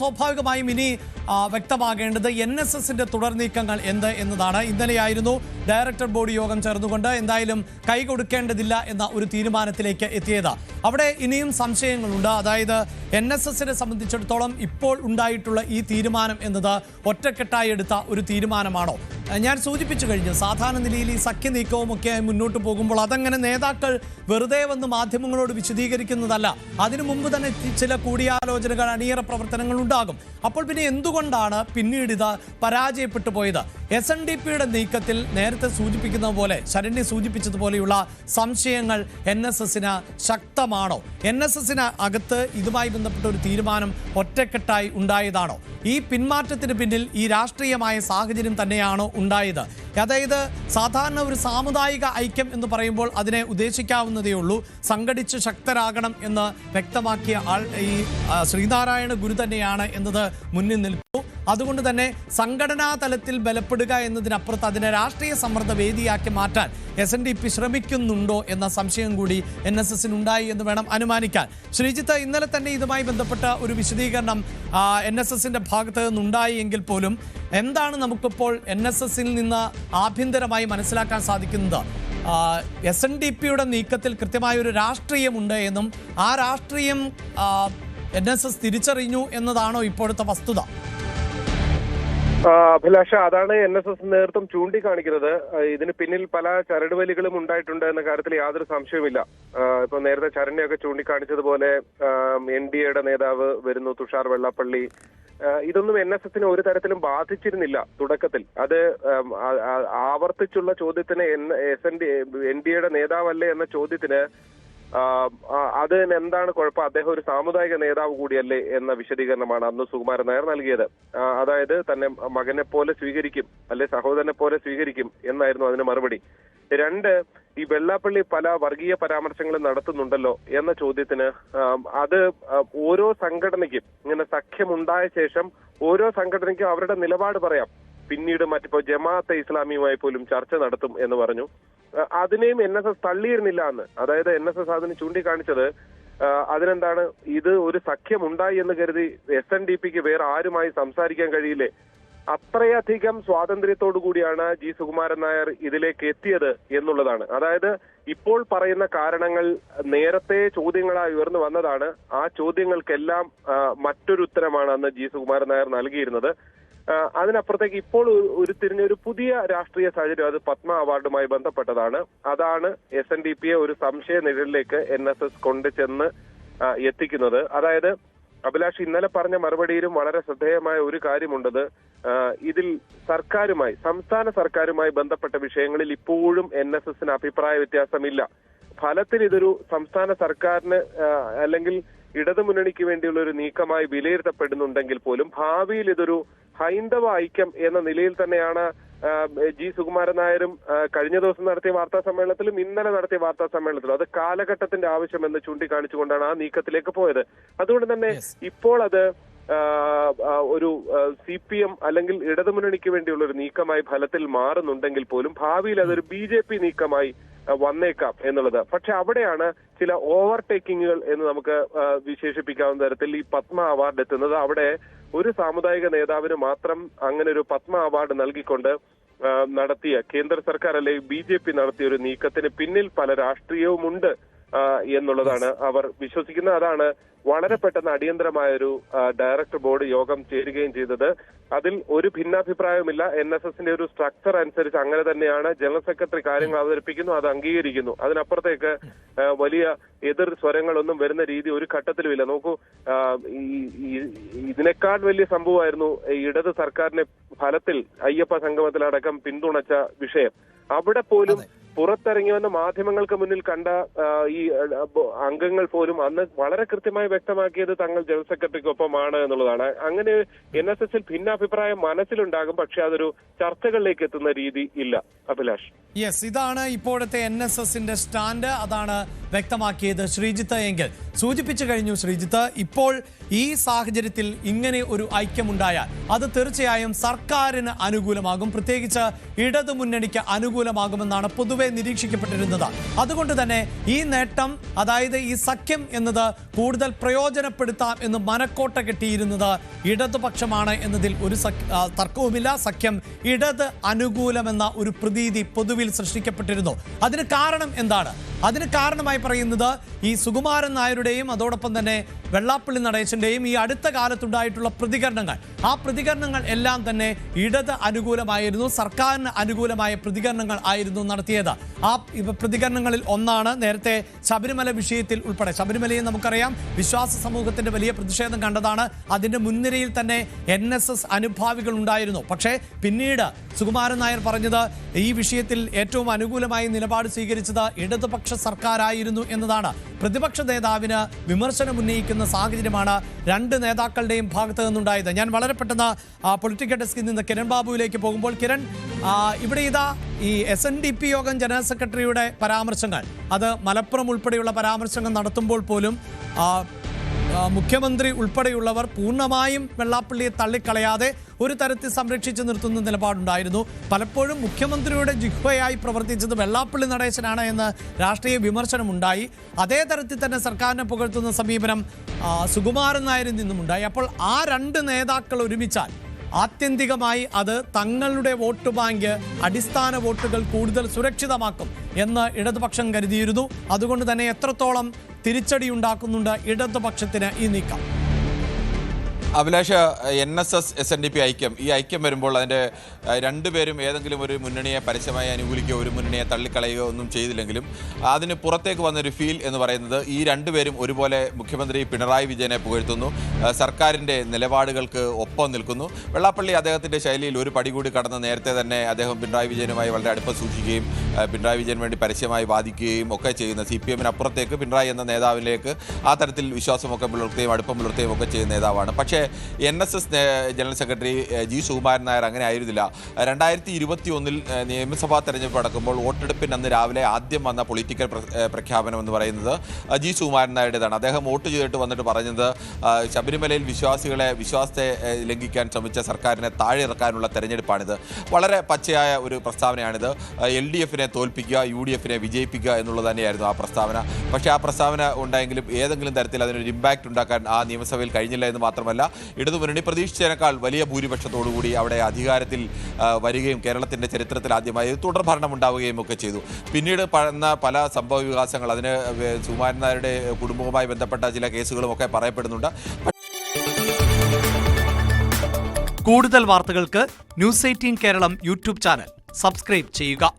സ്വാഭാവികമായും ഇനി വ്യക്തമാകേണ്ടത് NSSന്റെ തുടർ നീക്കങ്ങൾ എന്ത് എന്നതാണ്. ഇന്നലെയായിരുന്നു ഡയറക്ടർ ബോർഡ് യോഗം ചേർന്നുകൊണ്ട് എന്തായാലും കൈകൊടുക്കേണ്ടതില്ല എന്ന ഒരു തീരുമാനത്തിലേക്ക് എത്തിയത്. അവിടെ ഇനിയും സംശയങ്ങളുണ്ട്. അതായത് NSSനെ സംബന്ധിച്ചിടത്തോളം ഇപ്പോൾ ഉണ്ടായിട്ടുള്ള ഈ തീരുമാനം എന്നത് ഒറ്റക്കെട്ടായി എടുത്ത ഒരു തീരുമാനമാണോ? ഞാൻ സൂചിപ്പിച്ചു കഴിഞ്ഞു, സാധാരണ നിലയിൽ ഈ സഖ്യ നീക്കവും ഒക്കെ മുന്നോട്ട് പോകുമ്പോൾ അതങ്ങനെ നേതാക്കൾ വെറുതെ വന്ന് മാധ്യമങ്ങളോട് വിശദീകരിക്കുന്നതല്ല. അതിനു മുമ്പ് തന്നെ ചില കൂടിയാലോചനകൾ, അണിയറ പ്രവർത്തനങ്ങൾ ഉണ്ടാകും. അപ്പോൾ പിന്നെ എന്തുകൊണ്ടാണ് പിന്നീട് ഇത് പരാജയപ്പെട്ടു പോയത്? SNDPയുടെ നീക്കത്തിൽ നേരത്തെ സൂചിപ്പിക്കുന്ന പോലെ, ശരണ്യ സൂചിപ്പിച്ചതുപോലെയുള്ള സംശയങ്ങൾ NSSന് ശക്തമാണോ? NSSന് അകത്ത് ഇതുമായി ബന്ധപ്പെട്ട ഒരു തീരുമാനം ഒറ്റക്കെട്ടായി ഉണ്ടായതാണോ? ഈ പിന്മാറ്റത്തിന് പിന്നിൽ ഈ രാഷ്ട്രീയമായ സാഹചര്യം തന്നെയാണോ ഉണ്ടായത്? അതായത് സാധാരണ ഒരു സാമുദായിക ഐക്യം എന്ന് പറയുമ്പോൾ അതിനെ ഉദ്ദേശിക്കാവുന്നതേ ഉള്ളൂ. സംഘടിച്ച് ശക്തരാകണം എന്ന് വ്യക്തമാക്കിയ ആൾ ഈ ശ്രീനാരായണ ഗുരു തന്നെയാണ് എന്നത് മുന്നിൽ നിൽക്കൂ. അതുകൊണ്ട് തന്നെ സംഘടനാ തലത്തിൽ ബലപ്പെടുക എന്നതിനപ്പുറത്ത് അതിനെ രാഷ്ട്രീയ സമ്മർദ്ദ വേദിയാക്കി മാറ്റാൻ SNDP ശ്രമിക്കുന്നുണ്ടോ എന്ന സംശയം കൂടി NSSനുണ്ടായി എന്ന് വേണം അനുമാനിക്കാൻ. ശ്രീജിത്ത്, ഇന്നലെ തന്നെ ഇതുമായി ബന്ധപ്പെട്ട ഒരു വിശദീകരണം NSSന്റെ ഭാഗത്ത് നിന്നുണ്ടായി എങ്കിൽ പോലും എന്താണ് നമുക്കിപ്പോൾ NSSൽ നിന്ന് ആഭ്യന്തരമായി മനസ്സിലാക്കാൻ സാധിക്കുന്നത്? SNDPയുടെ നീക്കത്തിൽ കൃത്യമായ ഒരു രാഷ്ട്രീയമുണ്ട് എന്നും ആ രാഷ്ട്രീയം NSS തിരിച്ചറിഞ്ഞു എന്നതാണോ ഇപ്പോഴത്തെ വസ്തുത? അഭിലാഷ, അതാണ് NSS നേതൃത്വം ചൂണ്ടിക്കാണിക്കുന്നത്. ഇതിന് പിന്നിൽ പല ചരടുവലികളും ഉണ്ടായിട്ടുണ്ട് എന്ന കാര്യത്തിൽ യാതൊരു സംശയവുമില്ല. ഇപ്പൊ നേരത്തെ ചരണ്യൊക്കെ ചൂണ്ടിക്കാണിച്ചതുപോലെ NDAയുടെ നേതാവ് വരുന്നു, തുഷാർ വെള്ളാപ്പള്ളി. ഇതൊന്നും NSSനെ ഒരു തരത്തിലും ബാധിച്ചിരുന്നില്ല തുടക്കത്തിൽ. അത് ആവർത്തിച്ചുള്ള ചോദ്യത്തിന് NDAയുടെ നേതാവല്ലേ എന്ന ചോദ്യത്തിന് അത് എന്താണ് കുഴപ്പം, അദ്ദേഹം ഒരു സാമുദായിക നേതാവ് കൂടിയല്ലേ എന്ന വിശദീകരണമാണ് അന്ന് സുകുമാരൻ നായർ നൽകിയത്. അതായത് തന്നെ മകനെ പോലെ സ്വീകരിക്കും, അല്ലെ സഹോദരനെ പോലെ സ്വീകരിക്കും എന്നായിരുന്നു അതിന് മറുപടി. രണ്ട്, ഈ വെള്ളാപ്പള്ളി പല വർഗീയ പരാമർശങ്ങളും നടത്തുന്നുണ്ടല്ലോ എന്ന ചോദ്യത്തിന് അത് ഓരോ സംഘടനയ്ക്കും, ഇങ്ങനെ സഖ്യമുണ്ടായ ശേഷം ഓരോ സംഘടനയ്ക്കും അവരുടെ നിലപാട് പറയാം. പിന്നീട് മറ്റിപ്പോ ജമാഅത്തെ ഇസ്ലാമിയുമായി പോലും ചർച്ച നടത്തും എന്ന് പറഞ്ഞു. അതിനെയും NSS തള്ളിയിരുന്നില്ല എന്ന്. അതായത് NSS അതിന് ചൂണ്ടിക്കാണിച്ചത് അതിനെന്താണ്, ഇത് ഒരു സഖ്യമുണ്ടായി എന്ന് കരുതി SNDPക്ക് വേറെ ആരുമായി സംസാരിക്കാൻ കഴിയില്ലേ? അത്രയധികം സ്വാതന്ത്ര്യത്തോടു കൂടിയാണ് G സുകുമാരൻ നായർ ഇതിലേക്ക് എത്തിയത് എന്നുള്ളതാണ്. അതായത് ഇപ്പോൾ പറയുന്ന കാരണങ്ങൾ നേരത്തെ ചോദ്യങ്ങളായി ഉയർന്നു വന്നതാണ്. ആ ചോദ്യങ്ങൾക്കെല്ലാം മറ്റൊരു ഉത്തരമാണ് അന്ന് G സുകുമാരൻ നായർ നൽകിയിരുന്നത്. അതിനപ്പുറത്തേക്ക് ഇപ്പോൾ ഉരുത്തിരിഞ്ഞൊരു പുതിയ രാഷ്ട്രീയ സാഹചര്യം, അത് പത്മ അവാർഡുമായി ബന്ധപ്പെട്ടതാണ്. അതാണ് SNDPയെ ഒരു സംശയ നിഴലിലേക്ക് NSS കൊണ്ടുചെന്ന് എത്തിക്കുന്നത്. അതായത് അഭിലാഷ് ഇന്നലെ പറഞ്ഞ മറുപടിയിലും വളരെ ശ്രദ്ധേയമായ ഒരു കാര്യമുണ്ടത്. ഇതിൽ സർക്കാരുമായി, സംസ്ഥാന സർക്കാരുമായി ബന്ധപ്പെട്ട വിഷയങ്ങളിൽ ഇപ്പോഴും NSSന് അഭിപ്രായ വ്യത്യാസമില്ല. ഫലത്തിൽ ഇതൊരു സംസ്ഥാന സർക്കാരിന് അല്ലെങ്കിൽ ഇടതുമുന്നണിക്ക് വേണ്ടിയുള്ള ഒരു നീക്കമായി വിലയിരുത്തപ്പെടുന്നുണ്ടെങ്കിൽ പോലും ഭാവിയിൽ ഇതൊരു ഹൈന്ദവ ഐക്യം എന്ന നിലയിൽ തന്നെയാണ് G സുകുമാരൻ നായരും കഴിഞ്ഞ ദിവസം നടത്തിയ വാർത്താ സമ്മേളനത്തിലും ഇന്നലെ നടത്തിയ വാർത്താ സമ്മേളനത്തിലും അത് കാലഘട്ടത്തിന്റെ ആവശ്യമെന്ന് ചൂണ്ടിക്കാണിച്ചുകൊണ്ടാണ് ആ നീക്കത്തിലേക്ക് പോയത്. അതുകൊണ്ട് തന്നെ ഇപ്പോൾ അത് ഒരു CPM അല്ലെങ്കിൽ ഇടതുമുന്നണിക്ക് വേണ്ടിയുള്ള ഒരു നീക്കമായി ഫലത്തിൽ മാറുന്നുണ്ടെങ്കിൽ പോലും ഭാവിയിൽ അതൊരു BJP നീക്കമായി വന്നേക്കാം എന്നുള്ളത്. പക്ഷെ അവിടെയാണ് ചില ഓവർടേക്കിങ്ങുകൾ എന്ന് നമുക്ക് വിശേഷിപ്പിക്കാവുന്ന തരത്തിൽ ഈ പത്മ അവാർഡ് എത്തുന്നത്. അവിടെ ഒരു സാമുദായിക നേതാവിന് മാത്രം അങ്ങനെ ഒരു പത്മ അവാർഡ് നൽകിക്കൊണ്ട് നടത്തിയ കേന്ദ്ര സർക്കാർ അല്ലെങ്കിൽ BJP നടത്തിയ ഒരു നീക്കത്തിന് പിന്നിൽ പല രാഷ്ട്രീയവുമുണ്ട് എന്നുള്ളതാണ് അവർ വിശ്വസിക്കുന്നത്. അതാണ് വളരെ പെട്ടെന്ന് അടിയന്തരമായൊരു ഡയറക്ടർ ബോർഡ് യോഗം ചേരുകയും ചെയ്തത്. അതിൽ ഒരു ഭിന്നാഭിപ്രായവുമില്ല. NSSന്റെ ഒരു സ്ട്രക്ചർ അനുസരിച്ച് അങ്ങനെ തന്നെയാണ്. ജനറൽ സെക്രട്ടറി കാര്യങ്ങൾ അവതരിപ്പിക്കുന്നു, അത് അംഗീകരിക്കുന്നു. അതിനപ്പുറത്തേക്ക് വലിയ എതിർ സ്വരങ്ങളൊന്നും വരുന്ന രീതി ഒരു ഘട്ടത്തിലുമില്ല. നോക്കൂ, ഇതിനേക്കാൾ വലിയ സംഭവമായിരുന്നു ഇടത് സർക്കാരിനെ ഫലത്തിൽ അയ്യപ്പ സംഗമത്തിലടക്കം പിന്തുണച്ച വിഷയം. അവിടെ പോലും പുറത്തിറങ്ങി വന്ന മാധ്യമങ്ങൾക്ക് മുന്നിൽ കണ്ട ഈ അംഗങ്ങൾ പോലും അന്ന് വളരെ കൃത്യമായി വ്യക്തമാക്കിയത് തങ്ങൾ ജനറൽ സെക്രട്ടറിക്കൊപ്പമാണ് എന്നുള്ളതാണ്. അങ്ങനെ NSSൽ ഭിന്നാഭിപ്രായം മനസ്സിലുണ്ടാകും, പക്ഷെ അതൊരു ചർച്ചകളിലേക്ക് എത്തുന്ന രീതി ഇല്ല. അഭിലാഷ്, യെസ്, ഇതാണ് ഇപ്പോഴത്തെ NSSന്റെ സ്റ്റാൻഡ്. അതാണ് വ്യക്തമാക്കിയത് ശ്രീജിത്ത്. എങ്കിൽ സൂചിപ്പിച്ചു കഴിഞ്ഞു ശ്രീജിത്ത്, ഇപ്പോൾ ഈ സാഹചര്യത്തിൽ ഇങ്ങനെ ഒരു ഐക്യമുണ്ടായാൽ അത് തീർച്ചയായും സർക്കാരിന് അനുകൂലമാകും, പ്രത്യേകിച്ച് ഇടതുമുന്നണിക്ക് അനുകൂലമാകുമെന്നാണ് പൊതുവെ പൊതുവെ നിരീക്ഷിക്കപ്പെട്ടിരുന്നത്. അതുകൊണ്ട് തന്നെ ഈ നേട്ടം, അതായത് ഈ സഖ്യം എന്നത് കൂടുതൽ പ്രയോജനപ്പെടുത്താം എന്ന് മനക്കോട്ട കെട്ടിയിരുന്നത് ഇടതുപക്ഷമാണ് എന്നതിൽ ഒരു തർക്കവുമില്ല. സഖ്യം ഇടത് അനുകൂലമെന്ന ഒരു പ്രതീതി പൊതുവിൽ സൃഷ്ടിക്കപ്പെട്ടിരുന്നു. അതിന് കാരണം എന്താണ്? അതിന് കാരണമായി പറയുന്നത് ഈ സുകുമാരൻ നായരുടെയും അതോടൊപ്പം തന്നെ വെള്ളാപ്പള്ളി നടേശന്റെയും ഈ അടുത്ത കാലത്തുണ്ടായിട്ടുള്ള പ്രതികരണങ്ങൾ, ആ പ്രതികരണങ്ങൾ എല്ലാം തന്നെ ഇടത് അനുകൂലമായിരുന്നു, സർക്കാരിന് അനുകൂലമായ പ്രതികരണങ്ങൾ ആയിരുന്നു നടത്തിയത്. ആ പ്രതികരണങ്ങളിൽ ഒന്നാണ് നേരത്തെ ശബരിമല വിഷയത്തിൽ ഉൾപ്പെടെ. ശബരിമലയിൽ നമുക്കറിയാം വിശ്വാസ സമൂഹത്തിന്റെ വലിയ പ്രതിഷേധം കണ്ടതാണ്. അതിന്റെ മുൻനിരയിൽ തന്നെ NSS അനുഭാവികൾ ഉണ്ടായിരുന്നു. പക്ഷേ പിന്നീട് സുകുമാരൻ നായർ പറഞ്ഞത് ഈ വിഷയത്തിൽ ഏറ്റവും അനുകൂലമായി നിലപാട് സ്വീകരിച്ചത് ഇടതുപക്ഷ സർക്കാരായിരുന്നു എന്നതാണ്. പ്രതിപക്ഷ നേതാവിന് വിമർശനം ഉന്നയിക്കുന്ന സാഹചര്യമാണ് രണ്ട് നേതാക്കളുടെയും ഭാഗത്ത് നിന്നുണ്ടായത്. ഞാൻ വളരെ പെട്ടെന്ന് പൊളിറ്റിക്കൽ ഡെസ്കിൽ നിന്ന് കിരൺ ബാബുവിലേക്ക് പോകുമ്പോൾ, കിരൺ, ഇവിടെ ഇതാ ഈ SNDP യോഗം ജനറൽ സെക്രട്ടറിയുടെ പരാമർശങ്ങൾ, അത് മലപ്പുറം ഉൾപ്പെടെയുള്ള പരാമർശങ്ങൾ നടത്തുമ്പോൾ പോലും മുഖ്യമന്ത്രി ഉൾപ്പെടെയുള്ളവർ പൂർണ്ണമായും വെള്ളാപ്പള്ളിയെ തള്ളിക്കളയാതെ ഒരു തരത്തിൽ സംരക്ഷിച്ചു നിർത്തുന്ന നിലപാടുണ്ടായിരുന്നു. പലപ്പോഴും മുഖ്യമന്ത്രിയുടെ ജിഹ്വയായി പ്രവർത്തിച്ചത് വെള്ളാപ്പള്ളി നടേശനാണ് എന്ന് രാഷ്ട്രീയ വിമർശനമുണ്ടായി. അതേ തരത്തിൽ തന്നെ സർക്കാരിനെ പുകഴ്ത്തുന്ന സമീപനം സുകുമാരൻ നായരിൽ നിന്നുമുണ്ടായി. അപ്പോൾ ആ രണ്ട് നേതാക്കൾ ഒരുമിച്ചാൽ ആത്യന്തികമായി അത് തങ്ങളുടെ വോട്ട് ബാങ്ക്, അടിസ്ഥാന വോട്ടുകൾ കൂടുതൽ സുരക്ഷിതമാക്കും എന്ന് ഇടതുപക്ഷം കരുതിയിരുന്നു. അതുകൊണ്ട് തന്നെ എത്രത്തോളം തിരിച്ചടി ഉണ്ടാക്കുന്നുണ്ട് ഇടതുപക്ഷത്തിന് ഈ നീക്കം? അഭിലാഷ്, NSS SNDP ഐക്യം, ഈ ഐക്യം വരുമ്പോൾ അതിൻ്റെ രണ്ടുപേരും ഏതെങ്കിലും ഒരു മുന്നണിയെ പരസ്യമായി അനുകൂലിക്കുകയോ ഒരു മുന്നണിയെ തള്ളിക്കളയുകയോ ഒന്നും ചെയ്തില്ലെങ്കിലും അതിന് പുറത്തേക്ക് വന്നൊരു ഫീൽ എന്ന് പറയുന്നത് ഈ രണ്ടുപേരും ഒരുപോലെ മുഖ്യമന്ത്രി പിണറായി വിജയനെ പുകഴ്ത്തുന്നു, സർക്കാരിൻ്റെ നിലപാടുകൾക്ക് ഒപ്പം നിൽക്കുന്നു. വെള്ളാപ്പള്ളി അദ്ദേഹത്തിൻ്റെ ശൈലിയിൽ ഒരു പടി കൂടി കടന്ന് നേരത്തെ തന്നെ അദ്ദേഹം പിണറായി വിജയനുമായി വളരെ അടുപ്പം സൂക്ഷിക്കുകയും പിണറായി വിജയന് വേണ്ടി പരസ്യമായി വാദിക്കുകയും ഒക്കെ ചെയ്യുന്ന, CPM-ന് അപ്പുറത്തേക്ക് പിണറായി എന്ന നേതാവിലേക്ക് ആ തരത്തിൽ വിശ്വാസമൊക്കെ പുലർത്തുകയും അടുപ്പം പുലർത്തുകയും ഒക്കെ ചെയ്യുന്ന നേതാവാണ്. പക്ഷേ NSS general secretary G. Sukumaran Nair അങ്ങനെ ആയിരുന്നില്ല. 2021 നിയമസഭാ തെരഞ്ഞെടുപ്പ് നടക്കുമ്പോൾ വോട്ടെടുപ്പിന് അന്ന് രാവിലെ ആദ്യം വന്ന പൊളിറ്റിക്കൽ പ്രഖ്യാപനം എന്ന് പറയുന്നത് G. സുകുമാരൻ നായരുടേതാണ്. അദ്ദേഹം വോട്ട് ചെയ്തിട്ട് വന്നിട്ട് പറഞ്ഞത് ശബരിമലയിൽ വിശ്വാസത്തെ ലംഘിക്കാൻ ശ്രമിച്ച സർക്കാരിനെ താഴെ ഇറക്കാനുള്ള തെരഞ്ഞെടുപ്പാണിത്. വളരെ പച്ചയായ ഒരു പ്രസ്താവനയാണിത്. LDF-നെ തോൽപ്പിക്കുക, UDF-നെ വിജയിപ്പിക്കുക എന്നുള്ളത് തന്നെയായിരുന്നു ആ പ്രസ്താവന. പക്ഷേ ആ പ്രസ്താവന ഉണ്ടായെങ്കിലും ഏതെങ്കിലും തരത്തിൽ അതിനൊരു ഇമ്പാക്റ്റ് ഉണ്ടാക്കാൻ ആ നിയമസഭയിൽ കഴിഞ്ഞില്ല എന്ന് മാത്രമല്ല, ഇടതുമുന്നണി പ്രതീക്ഷിച്ചതിനേക്കാൾ വലിയ ഭൂരിപക്ഷത്തോടുകൂടി അവിടെ അധികാരത്തിൽ വരികയും കേരളത്തിൻ്റെ ചരിത്രത്തിൽ ആദ്യമായി തുടർഭരണം ഉണ്ടാവുകയും ഒക്കെ ചെയ്തു. പിന്നീട് പല സംഭവ വികാസങ്ങൾ, അതിന് സുകുമാരൻ നായരുടെ കുടുംബവുമായി ബന്ധപ്പെട്ട ചില കേസുകളും ഒക്കെ പറയപ്പെടുന്നുണ്ട്. കൂടുതൽ വാർത്തകൾക്ക് News 18 Keralam YouTube channel subscribe ചെയ്യുക.